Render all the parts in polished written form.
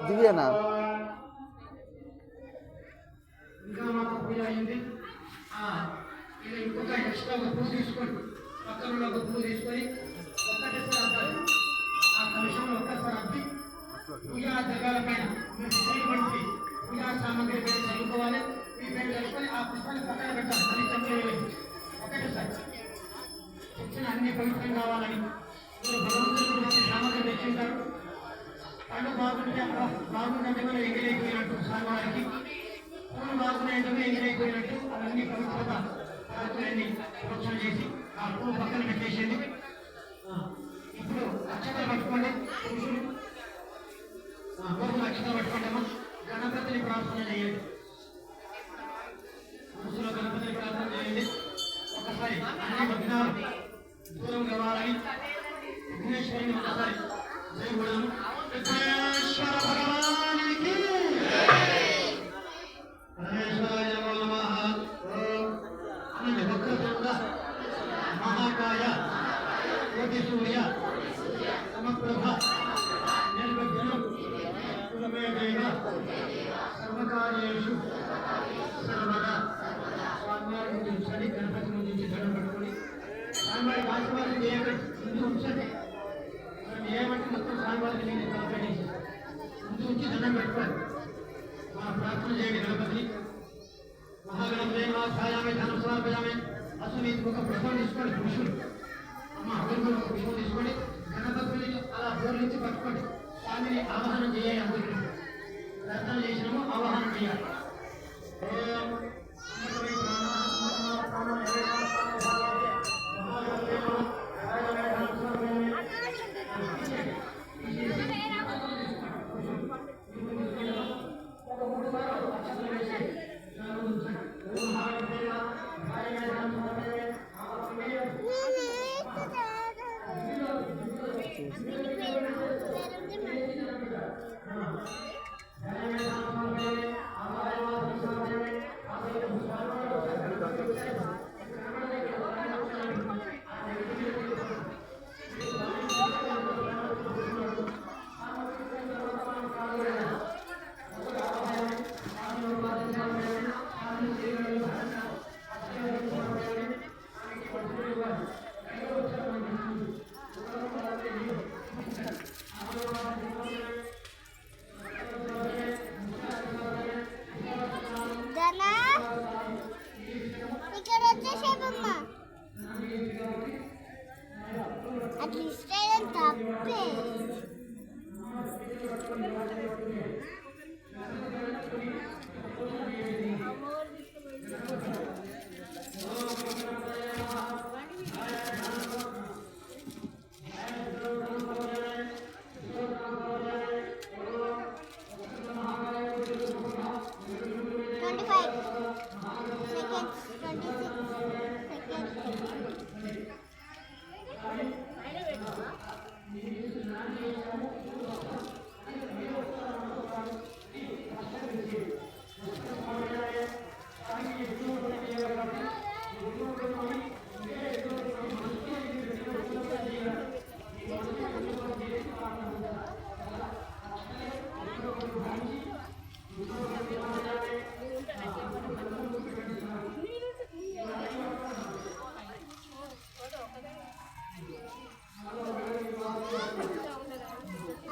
దివ్యనా? ఇంకొక ఎక్స్ట్రా ఒక పువ్వు తీసుకొని పక్కన ఒక పువ్వు తీసుకొని ఒక్కటేసారి అబ్బాయి ఆ కలుషంలో ఒక్కసారి అబ్బి పూజా జగాల పైన మంచి పూజా సామాగ్రి పైన చదువుకోవాలి. మీ పైన చదువుకొని ఆ పుష్పాన్ని పక్కన పెట్టాలి. మళ్ళీ చంద్రులు ఒకటేసారి ఇచ్చిన అన్ని పవిత్రం కావాలని మీరు భగవంతుడు మంచి సామాగ్రి తెచ్చింటారు. కళ్ళు బాగుంటే బాగుందంటే కూడా ఎగిరైపోయినట్టు స్వామివారికి పూలు బాగున్నాయంటే ఎగిరైపోయినట్టు అవన్నీ పవిత్రత అన్ని ప్రోత్సహం చేసి ఆ పువ్వు పక్కన పెట్టేసేది. ఇప్పుడు అక్షతలు పట్టుకోండి. పురుషులు అక్షతలు పట్టుకోండమ్మా. గణపతిని ప్రార్థన చేయండి. పురుషులు గణపతిని ప్రార్థన చేయండి. ఒకసారి అన్ని విఘ్నాలు దూరం కావాలని విఘ్నేశ్వరుని ఒకసారి జయగుణము విఘ్నేశ్వర భగవానికి మహాకాయ కోటి సూర్య సమప్రభ నిర్విఘ్నం కులమేదేవ సర్వకార్యేషు సర్వదా. స్వామివారి నుంచి ఉంచండి. గణపతి నుంచి దండం పట్టుకొని స్వామివారి ఆశీర్వాదం చేయకండి. ముందు ఉంచండి. మనం ఏమంటే మొత్తం స్వామివారికి నేను తలపెట్టేసి ముందు ఉంచి దండం పెట్టుకోండి. మా ప్రార్థన చేయండి. గణపతి మహాగణపతి ఛాయామే ధనం సమర్పయామే. అసలు మీకు ఒక పుష్పం తీసుకోండి. పురుషులు అమ్మ అందరూ ఒక పుష్పం తీసుకోండి. గణపతిని అలా బోర్లించి పట్టుకోండి. స్వామిని ఆవాహనం చేయాలి. అందరూ ప్రార్థన చేసినాము ఆవాహనం చేయాలి.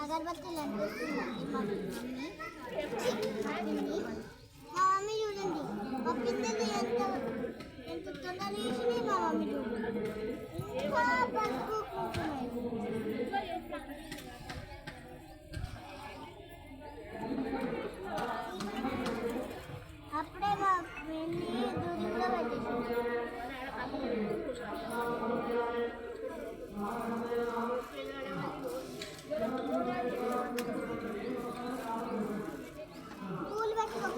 అగరబత్తులు అనిపిస్తుంది మా మమ్మీ చూడండి. మా పిల్లలు ఎంత తొందర వేసింది మా మమ్మీ చూడండి. పసుపు అప్పుడే మా వెళ్ళి దూరి కూడా పెట్టేసి పూలు పెట్టుకో.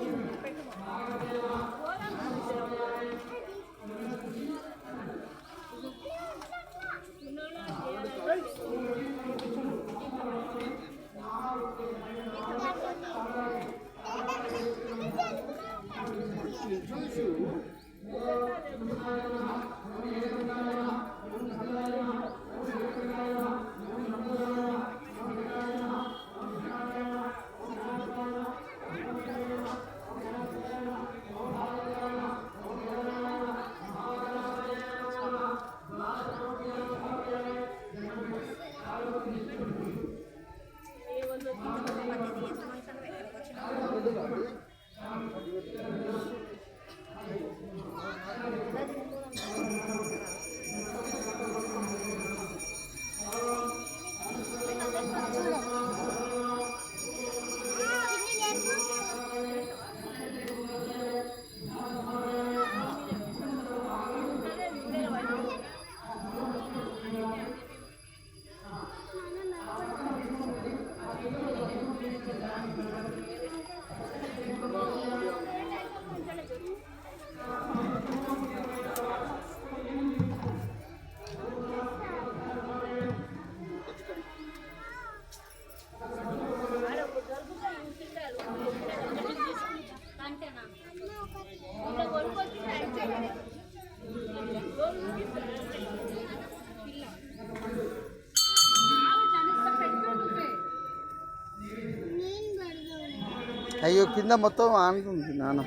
అయ్యో కింద మొత్తం ఆనుకుంది నాన్న.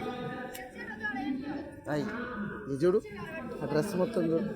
అయ్యి ఇది చూడు, ఆ డ్రెస్ మొత్తం చూడు.